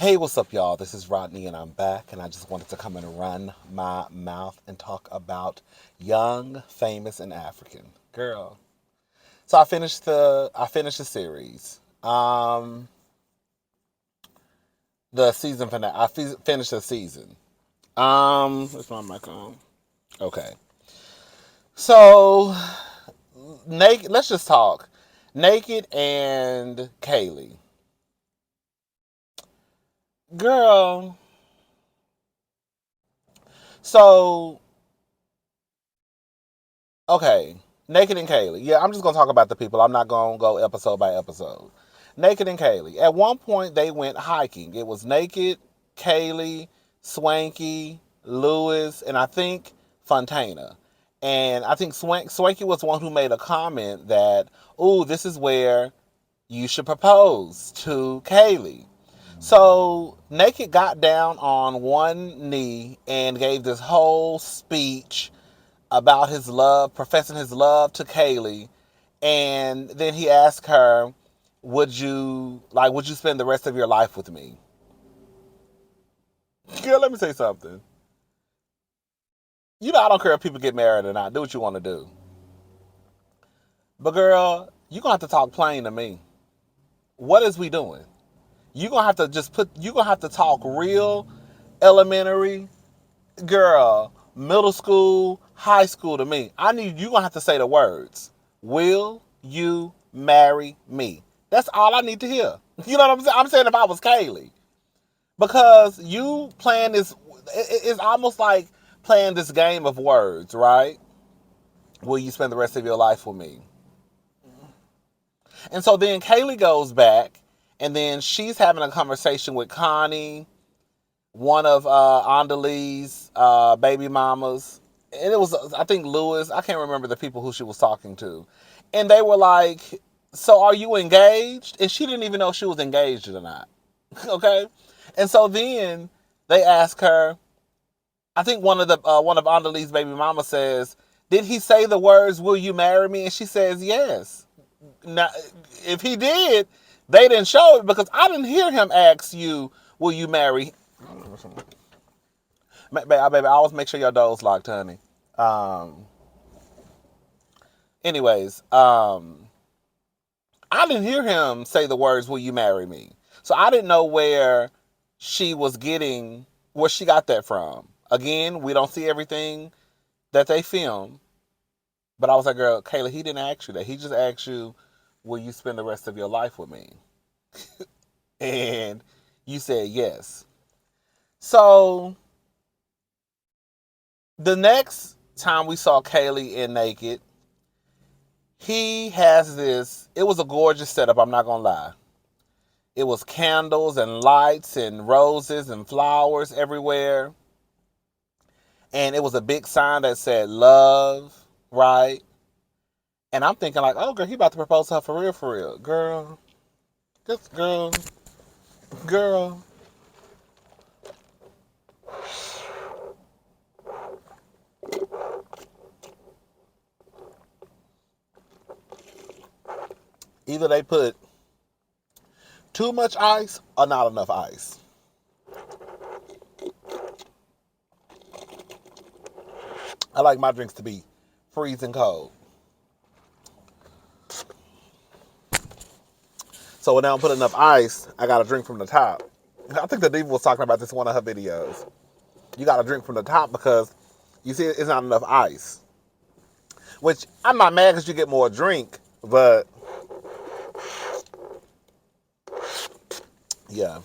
Hey, what's up, y'all? This is Rodney, and I'm back, and I just wanted to come and run my mouth and talk about Young, Famous, and African. Girl. So I finished the series. The season finale. Finished the season. Where's my mic on? Okay. So, naked. Let's just talk. Naked and Kaylee. Girl. So, okay. Naked and Kaylee. Yeah, I'm just gonna talk about the people. I'm not gonna go episode by episode. Naked and Kaylee. At one point, they went hiking. It was Naked, Kaylee, Swanky, Lewis, and I think Fontana. And I think Swanky was one who made a comment that, "Ooh, this is where you should propose to Kaylee." So Naked got down on one knee and gave this whole speech about his love, professing his love to Kaylee, and then he asked her, would you spend the rest of your life with me?" Girl, let me say something. I don't care if people get married or not. Do what you want to do. But girl, you're gonna have to talk plain to me. What is we doing? You're gonna have to talk real elementary, girl, middle school, high school to me. You're gonna have to say the words. Will you marry me? That's all I need to hear. You know what I'm saying? I'm saying if I was Kaylee. Because you playing this, it's almost like playing this game of words, right? Will you spend the rest of your life with me? And so then Kaylee goes back, and then she's having a conversation with Connie, one of Andalee's baby mamas. And it was, I think, Lewis. I can't remember the people who she was talking to. And they were like, "So are you engaged?" And she didn't even know if she was engaged or not. Okay? And so then they ask her, I think one of Andalee's baby mama says, "Did he say the words, 'Will you marry me?'" And she says, "Yes." Now, if he did, they didn't show it because I didn't hear him ask you, "Will you marry?" Baby, I always make sure your door's locked, honey. Um, anyways, I didn't hear him say the words, "Will you marry me?" So I didn't know where she got that from. Again, we don't see everything that they film, but I was like, "Girl, Kayla, he didn't ask you that. He just asked you, 'Will you spend the rest of your life with me?'" And you said yes. So the next time we saw Kaylee in Naked, he has this, it was a gorgeous setup, I'm not going to lie. It was candles and lights and roses and flowers everywhere. And it was a big sign that said love, right? And I'm thinking like, oh, girl, he about to propose to her for real, for real. Girl, just girl. Either they put too much ice or not enough ice. I like my drinks to be freezing cold. So when I don't put enough ice, I got to drink from the top. I think the diva was talking about this in one of her videos. You got to drink from the top because you see it's not enough ice. Which I'm not mad because you get more drink, but yeah.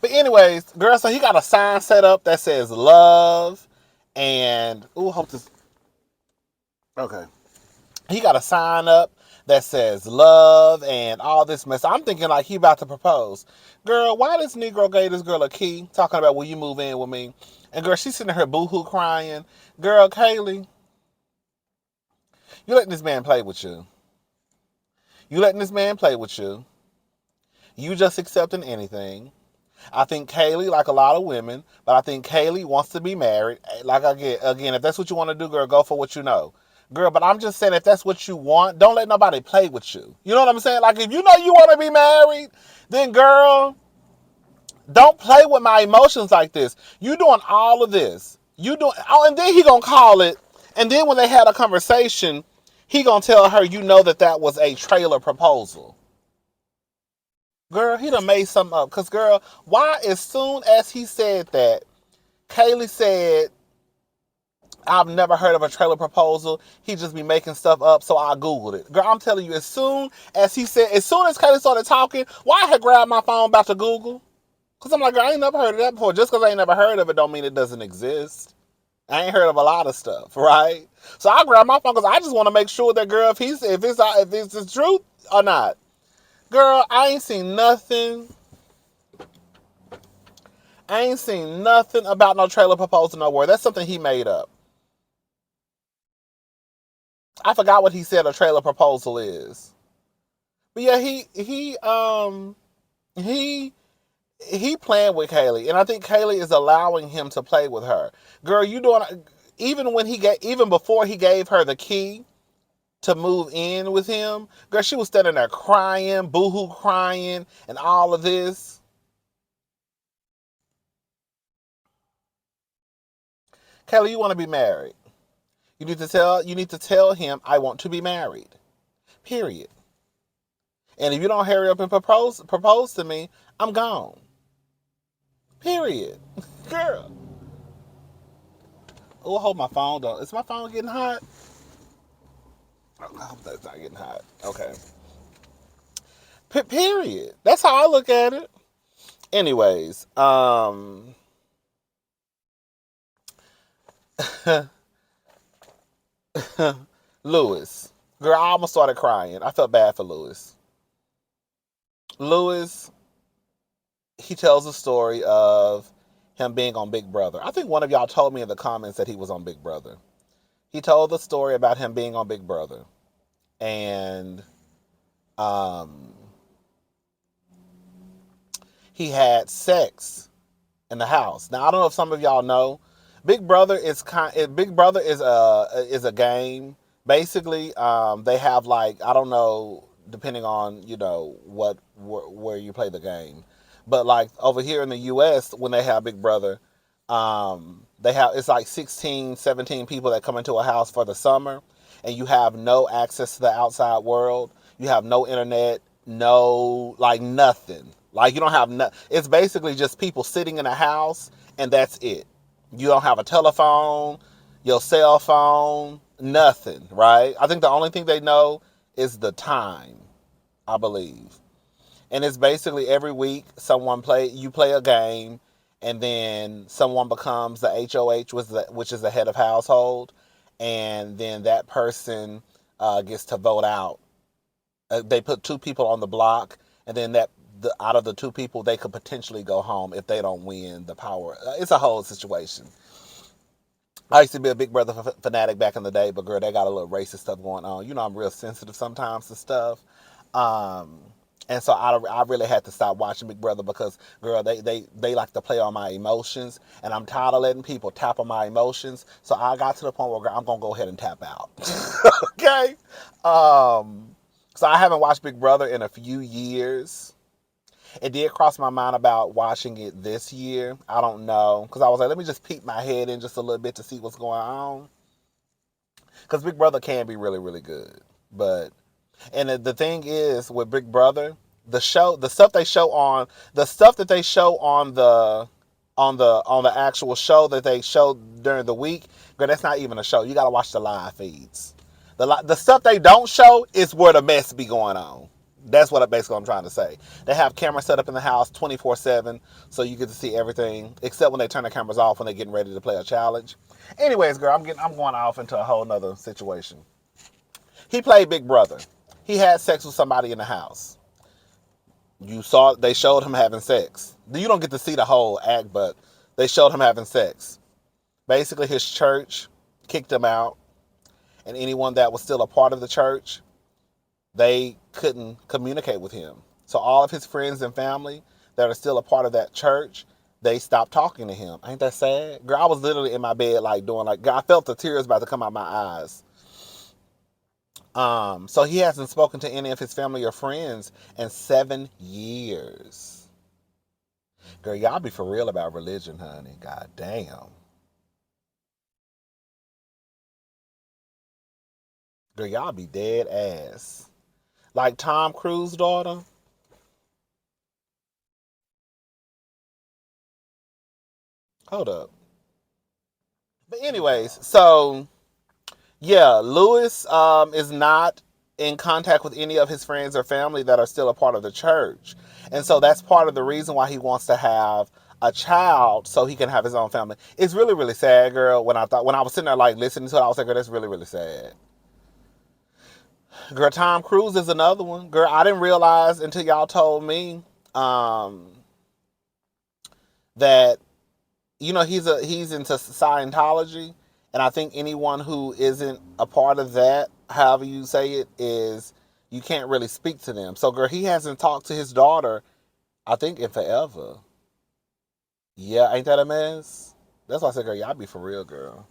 But anyways, girl, so he got a sign set up that says love and hope this. Okay. He got a sign up that says love and all this mess. I'm thinking like he about to propose. Girl, why this Negro gave this girl a key talking about will you move in with me? And girl, she's sitting there boohoo crying. Girl, Kaylee, you letting this man play with you. You letting this man play with you. You just accepting anything. I think Kaylee, like a lot of women, but I think Kaylee wants to be married. Like again, if that's what you want to do, girl, go for what you know. Girl, but I'm just saying if that's what you want, don't let nobody play with you. You know what I'm saying? Like if you know you want to be married, then girl, Don't play with my emotions like this. You doing all of this. You doing and then he gonna call it. And then when they had a conversation, he gonna tell her, you know that was a trailer proposal. Girl, he done made something up. Cause girl, why as soon as he said that, Kaylee said, I've never heard of a trailer proposal. He just be making stuff up, so I Googled it. Girl, I'm telling you, as soon as Kaylee started talking, why I had grabbed my phone about to Google? Because I'm like, I ain't never heard of that before. Just because I ain't never heard of it don't mean it doesn't exist. I ain't heard of a lot of stuff, right? So I grabbed my phone because I just want to make sure that, girl, if it's the truth or not. Girl, I ain't seen nothing. I ain't seen nothing about no trailer proposal nowhere. That's something he made up. I forgot what he said a trailer proposal is. But yeah, he playing with Kaylee, and I think Kaylee is allowing him to play with her. Girl, you doing even before he gave her the key to move in with him, girl, she was standing there crying, boohoo crying, and all of this. Kaylee, you want to be married. You need to tell him I want to be married. Period. And if you don't hurry up and propose to me, I'm gone. Period. Girl. Oh, hold my phone though. Is my phone getting hot? Oh, I hope that's not getting hot. Okay. Period. That's how I look at it. Anyways, Lewis. Girl, I almost started crying. I felt bad for Lewis. Lewis, he tells a story of him being on Big Brother. I think one of y'all told me in the comments that he was on Big Brother. He told the story about him being on Big Brother. And um, he had sex in the house. Now I don't know if some of y'all know, Big Brother is a game. Basically, they have like, I don't know, depending on where you play the game, but like over here in the U.S. when they have Big Brother, they have it's like 16, 17 people that come into a house for the summer, and you have no access to the outside world. You have no internet, no like nothing. Like you don't have no. It's basically just people sitting in a house, and that's it. You don't have a telephone, your cell phone, nothing, right? I think the only thing they know is the time, I believe. And it's basically every week you play a game, and then someone becomes the HOH, which is the head of household, and then that person gets to vote out. They put two people on the block, and then out of the two people, they could potentially go home if they don't win the power. It's a whole situation. I used to be a Big Brother fanatic back in the day, but girl, they got a little racist stuff going on. You know, I'm real sensitive sometimes to stuff. Um, and so I really had to stop watching Big Brother because, girl, they like to play on my emotions, and I'm tired of letting people tap on my emotions. So I got to the point where, girl, I'm gonna go ahead and tap out. Okay. So I haven't watched Big Brother in a few years. It did cross my mind about watching it this year. I don't know. Because I was like, let me just peek my head in just a little bit to see what's going on. Because Big Brother can be really, really good. And the thing is with Big Brother, the stuff that they show on the actual show that they show during the week, girl, that's not even a show. You got to watch the live feeds. The stuff they don't show is where the mess be going on. That's what basically I'm trying to say. They have cameras set up in the house 24/7, so you get to see everything, except when they turn the cameras off when they're getting ready to play a challenge. Anyways, girl, I'm going off into a whole nother situation. He played Big Brother. He had sex with somebody in the house. They showed him having sex. You don't get to see the whole act, but they showed him having sex. Basically, his church kicked him out, and anyone that was still a part of the church, they couldn't communicate with him. So all of his friends and family that are still a part of that church, they stopped talking to him. Ain't that sad? Girl, I was literally in my bed I felt the tears about to come out my eyes. So he hasn't spoken to any of his family or friends in 7 years. Girl, y'all be for real about religion, honey. God damn. Girl, y'all be dead ass. Like Tom Cruise's daughter. Hold up. But anyways, so yeah, Lewis is not in contact with any of his friends or family that are still a part of the church. And so that's part of the reason why he wants to have a child so he can have his own family. It's really, really sad, girl. When I was sitting there like listening to it, I was like, girl, that's really, really sad. Girl, Tom Cruise is another one. Girl, I didn't realize until y'all told me um, that he's into Scientology, and I think anyone who isn't a part of that, however you say it, is you can't really speak to them. So, girl, he hasn't talked to his daughter, I think, in forever. Yeah, ain't that a mess? That's why I said, girl, y'all be for real, girl.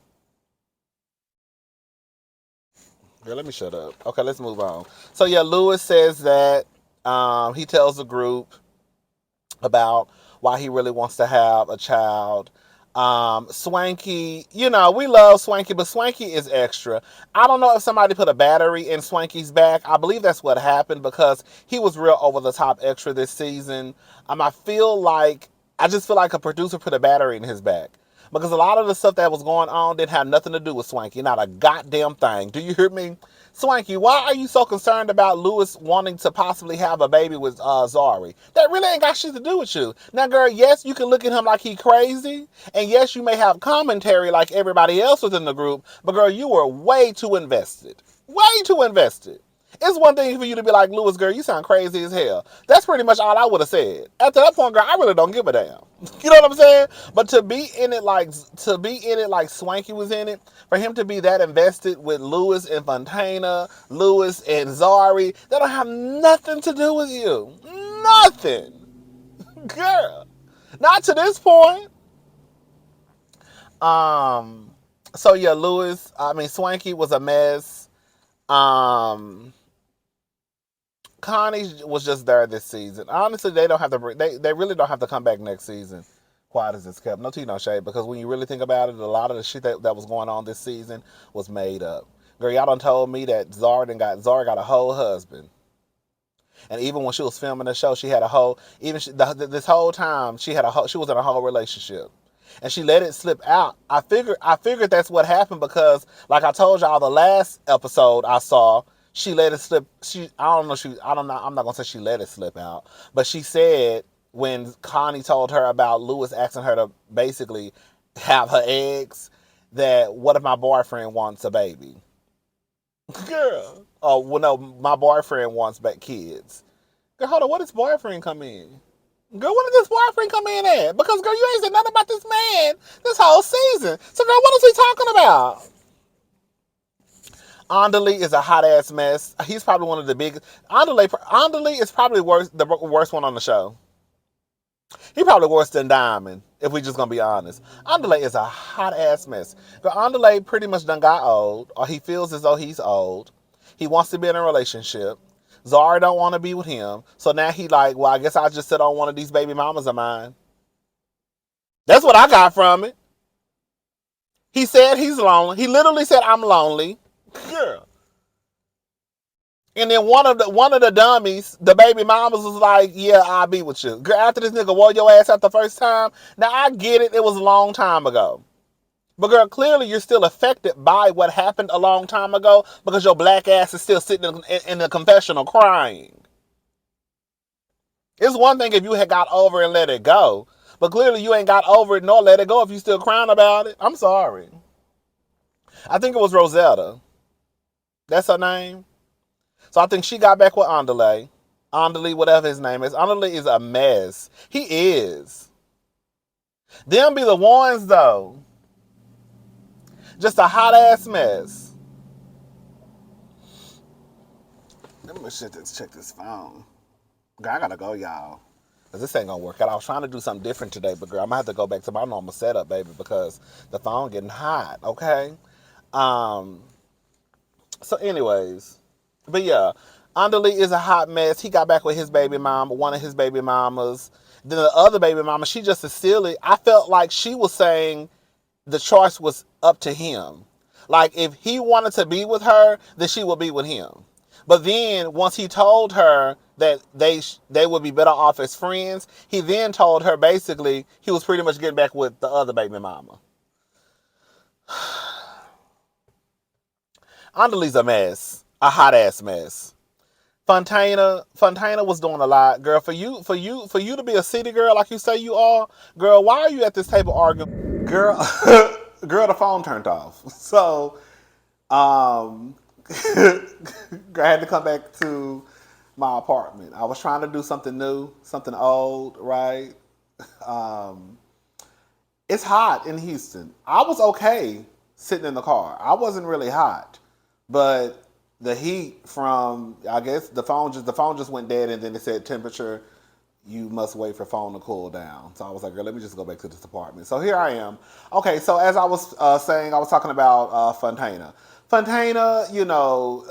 Girl, let me shut up. Okay, let's move on. So, yeah, Lewis says that he tells the group about why he really wants to have a child. Swanky, we love Swanky, but Swanky is extra. I don't know if somebody put a battery in Swanky's back. I believe that's what happened because he was real over the top extra this season. I just feel like a producer put a battery in his back. Because a lot of the stuff that was going on didn't have nothing to do with Swanky. Not a goddamn thing. Do you hear me? Swanky, why are you so concerned about Lewis wanting to possibly have a baby with Zari? That really ain't got shit to do with you. Now, girl, yes, you can look at him like he crazy. And yes, you may have commentary like everybody else within the group. But, girl, you were way too invested. Way too invested. It's one thing for you to be like, Lewis, girl, you sound crazy as hell. That's pretty much all I would have said. After that point, girl, I really don't give a damn. You know what I'm saying? But to be in it like Swanky was in it, for him to be that invested with Lewis and Fontana, Lewis and Zari, that don't have nothing to do with you. Nothing. Girl. Not to this point. So yeah, Swanky was a mess. Connie was just there this season. Honestly, they really don't have to come back next season. Quiet as it's kept. No tea, no shade. Because when you really think about it, a lot of the shit that was going on this season was made up. Girl, y'all done told me that Zara got a whole husband. And even when she was filming the show, she had a whole. This whole time, she was in a whole relationship, and she let it slip out. I figured that's what happened because, like I told y'all, the last episode I saw, she let it slip. I don't know. I don't know. I'm not gonna say she let it slip out, but she said when Connie told her about Lewis asking her to basically have her eggs, that what if my boyfriend wants a baby? Girl. Oh, well, no, my boyfriend wants back kids. Girl, hold on, what does boyfriend come in? Girl, what does this boyfriend come in at? Because, girl, you ain't said nothing about this man this whole season. So, girl, what is he talking about? Andale is a hot ass mess. He's probably one of the biggest. Andale is probably the worst one on the show. He probably worse than Diamond, if we just gonna be honest. Andale is a hot ass mess. But Andale pretty much done got old, or he feels as though he's old. He wants to be in a relationship. Zara don't want to be with him. So now he like, well, I guess I'll just sit on one of these baby mamas of mine. That's what I got from it. He said he's lonely. He literally said, I'm lonely. Girl. And then one of the dummies, the baby mamas, was like, yeah, I'll be with you. Girl, after this nigga wore your ass out the first time, now I get it, it was a long time ago. But girl, clearly you're still affected by what happened a long time ago because your black ass is still sitting in the confessional crying. It's one thing if you had got over and let it go, but clearly you ain't got over it nor let it go if you still crying about it. I'm sorry. I think it was Rosetta. That's her name. So I think she got back with Andale. Andale, whatever his name is. Andale is a mess. He is. Them be the ones though. Just a hot ass mess. Let me check this phone. Girl, I gotta go, y'all. Cause this ain't gonna work out. I was trying to do something different today, but girl, I'm gonna have to go back to my normal setup, baby, because the phone getting hot. Okay. So, anyways, but yeah, Andale is a hot mess. He got back with his baby mama, one of his baby mamas, Then the other baby mama, she just as silly. I felt like she was saying the choice was up to him. Like if he wanted to be with her, then she would be with him. But then once he told her that they would be better off as friends, he then told her basically he was pretty much getting back with the other baby mama. Andalee's a mess, a hot ass mess. Fontana was doing a lot, girl. For you to be a city girl like you say you are, girl. Why are you at this table arguing, girl? Girl, the phone turned off. So, um, I had to come back to my apartment. I was trying to do something new, something old, right? Um, it's hot in Houston. I was okay sitting in the car. I wasn't really hot, but the heat from, I guess the phone just went dead, and then it said temperature. You must wait for phone to cool down. So I was like, girl, let me just go back to this apartment. So here I am. Okay, so as I was saying, I was talking about Fontana. Fontana, you know,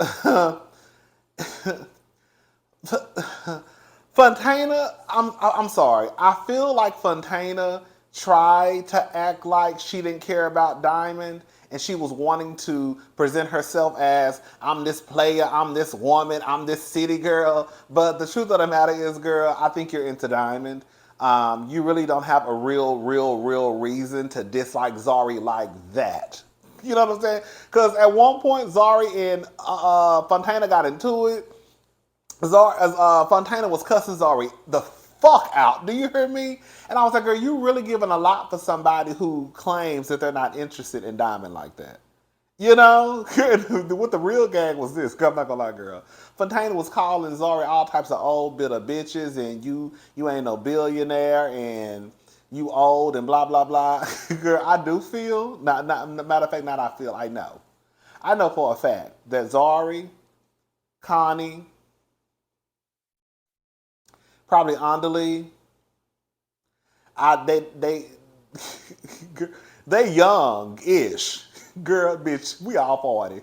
Fontana, I'm sorry. I feel like Fontana tried to act like she didn't care about Diamond, and she was wanting to present herself as, I'm this player, I'm this woman, I'm this city girl. But the truth of the matter is, girl, I think you're into Diamond. You really don't have a real reason to dislike Zari like that. You know what I'm saying? Because at one point, Zari and Fontana got into it. Fontana was cussing Zari the fuck out. Do you hear me? And I was like, girl, you really giving a lot for somebody who claims that they're not interested in Diamond like that. You know? What the real gag was this. I'm not gonna lie, girl. Fontana was calling Zari all types of old bitter bitches, and you ain't no billionaire, and you old, and blah, blah, blah. Girl, I do feel, matter of fact, not I feel, I know. I know for a fact that Zari, Connie, probably Andalee. They they young-ish. Girl, bitch, we all 40.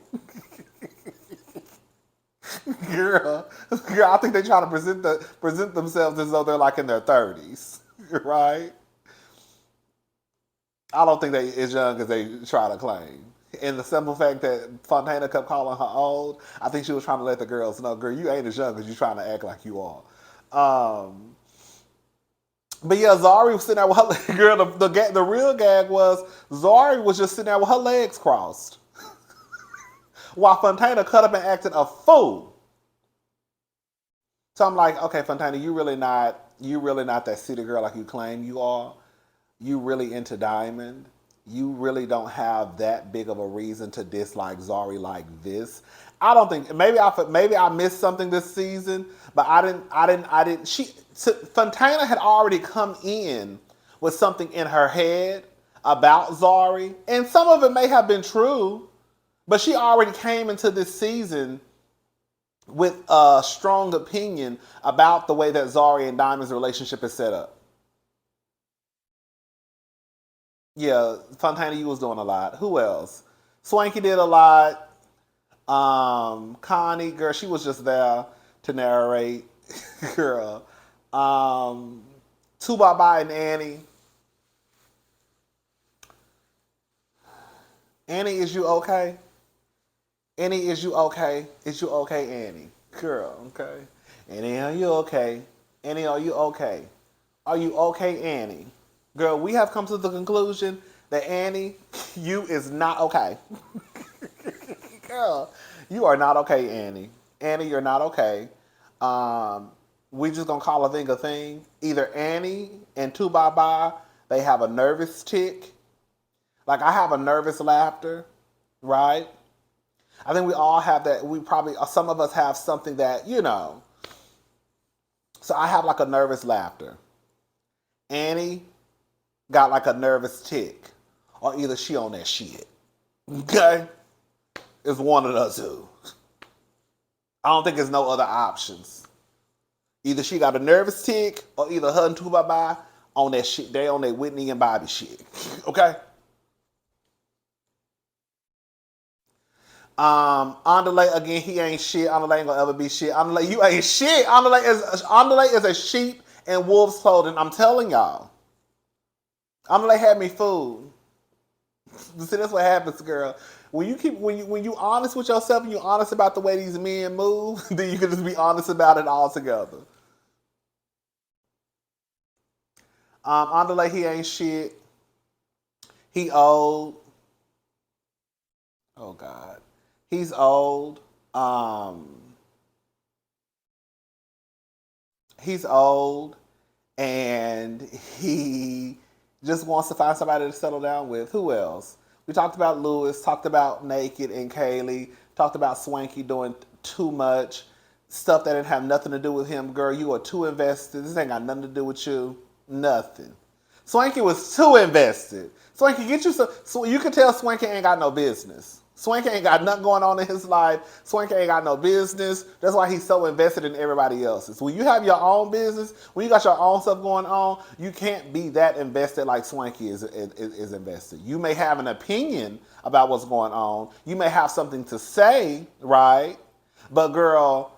girl, I think they try to present themselves as though they're like in their 30s, right? I don't think they as young as they try to claim. And the simple fact that Fontana kept calling her old, I think she was trying to let the girls know, girl, you ain't as young as you trying to act like you are. But yeah, Zari was sitting there with her girl. The real gag was Zari was just sitting there with her legs crossed, while Fontana cut up and acted a fool. So I'm like, okay, Fontana, you really not that city girl like you claim you are. You really into Diamond. You really don't have that big of a reason to dislike Zari like this. I don't think maybe I missed something this season, but I didn't. Fontana had already come in with something in her head about Zari, and some of it may have been true, but she already came into this season with a strong opinion about the way that Zari and Diamond's relationship is set up. Yeah, Fontana, you was doing a lot. Who else? Swanky did a lot. Connie, girl, she was just there to narrate. Girl. Two Bye and Annie. Annie, is you okay? Annie, is you okay? Is you okay, Annie? Girl, okay. Annie, are you okay? Annie, are you okay? Are you okay, Annie? Girl, we have come to the conclusion that Annie, you is not okay. Girl, you are not okay, Annie. Annie, you're not okay. We just gonna call a thing a thing. Either Annie and Two Bye, they have a nervous tick. Like I have a nervous laughter, right? I think we all have that. We probably, some of us have something that, you know. So I have like a nervous laughter. Annie got like a nervous tick. Or either she on that shit. Okay? It's one of the two. I don't think there's no other options. Either she got a nervous tick, or either her and Two Bye on that shit. They on that Whitney and Bobby shit. Okay? Andale, again, he ain't shit. Andale ain't gonna ever be shit. Andale, you ain't shit. Andale is a sheep in wolf's clothing. I'm telling y'all. I'm gonna have me fooled. See, that's what happens, girl. When you honest with yourself and you honest about the way these men move, then you can just be honest about it all together. Underlay, he ain't shit. He old. Oh God, he's old. Um, he's old, and he just wants to find somebody to settle down with. Who else? We talked about Lewis, talked about Naked and Kaylee, talked about Swanky doing too much stuff that didn't have nothing to do with him. Girl, you are too invested. This ain't got nothing to do with you. Nothing. Swanky was too invested. Swanky, get you some. So you can tell Swanky ain't got no business. Swanky ain't got nothing going on in his life. Swanky ain't got no business. That's why he's so invested in everybody else's. When you have your own business, when you got your own stuff going on, you can't be that invested like Swanky is invested. You may have an opinion about what's going on. You may have something to say, right? But girl,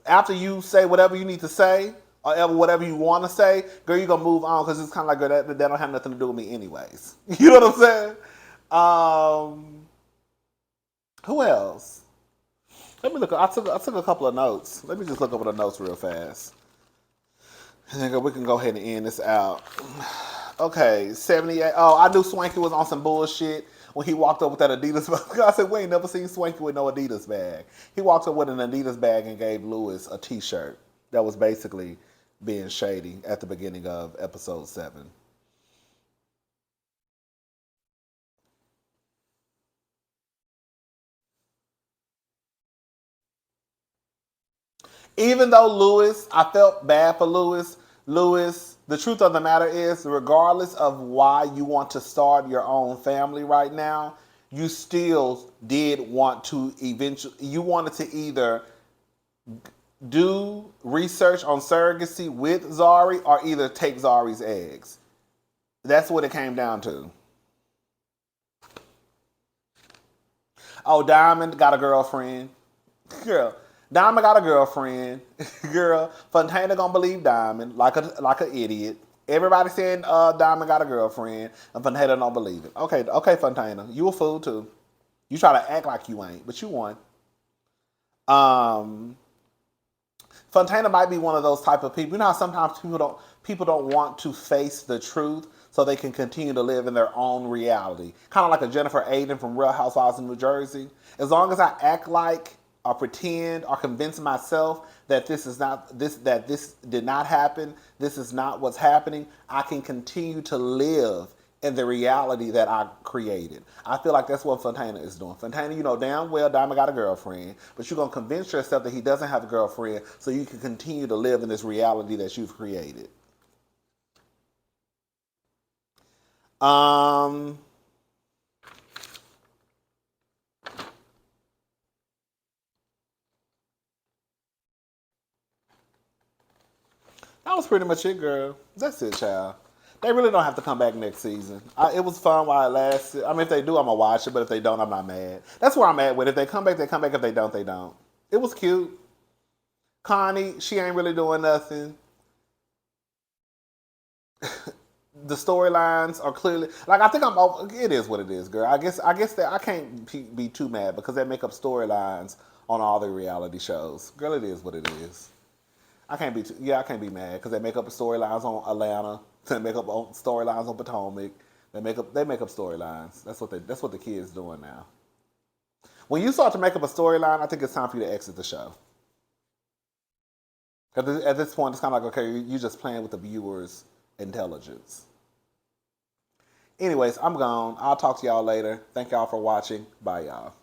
after you say whatever you need to say, or whatever you want to say, girl, you're going to move on because it's kind of like, girl, that don't have nothing to do with me anyways. You know what I'm saying? Who else? Let me look. I took a couple of notes. Let me just look over the notes real fast. And then we can go ahead and end this out. Okay, 78. Oh, I knew Swanky was on some bullshit when he walked up with that Adidas bag. I said, we ain't never seen Swanky with no Adidas bag. He walked up with an Adidas bag and gave Lewis a t-shirt that was basically being shady at the beginning of episode 7. Even though Lewis, I felt bad for Lewis. Lewis, the truth of the matter is, regardless of why you want to start your own family right now, you still did want to eventually, you wanted to either do research on surrogacy with Zari or either take Zari's eggs. That's what it came down to. Oh, Diamond got a girlfriend. Girl, Diamond got a girlfriend. Girl, Fontana gonna believe Diamond like an idiot. Everybody saying Diamond got a girlfriend, and Fontana don't believe it. Okay, Fontana, you a fool too. You try to act like you ain't, but you won. Um, Fontana might be one of those type of people. You know how sometimes people don't want to face the truth so they can continue to live in their own reality. Kind of like a Jennifer Aiden from Real Housewives in New Jersey. As long as I act like or pretend or convince myself that this did not happen, this is not what's happening, I can continue to live in the reality that I created. I feel like that's what Fontana is doing. Fontana, you know damn well Diamond got a girlfriend, but you're going to convince yourself that he doesn't have a girlfriend so you can continue to live in this reality that you've created. Um, that was pretty much it, girl. That's it, child. They really don't have to come back next season. It was fun while it lasted. I mean, if they do, I'm going to watch it, but if they don't, I'm not mad. That's where I'm at with it. If they come back, they come back. If they don't, they don't. It was cute. Connie, she ain't really doing nothing. The storylines are clearly like I think I'm over. It is what it is, girl. I guess that I can't be too mad because they make up storylines on all the reality shows. Girl, it is what it is. I can't be mad because they make up storylines on Atlanta. They make up storylines on Potomac. They make up storylines. That's what the kids doing now. When you start to make up a storyline, I think it's time for you to exit the show. Because at this point, it's kind of like, okay, you're just playing with the viewers' intelligence. Anyways, I'm gone. I'll talk to y'all later. Thank y'all for watching. Bye, y'all.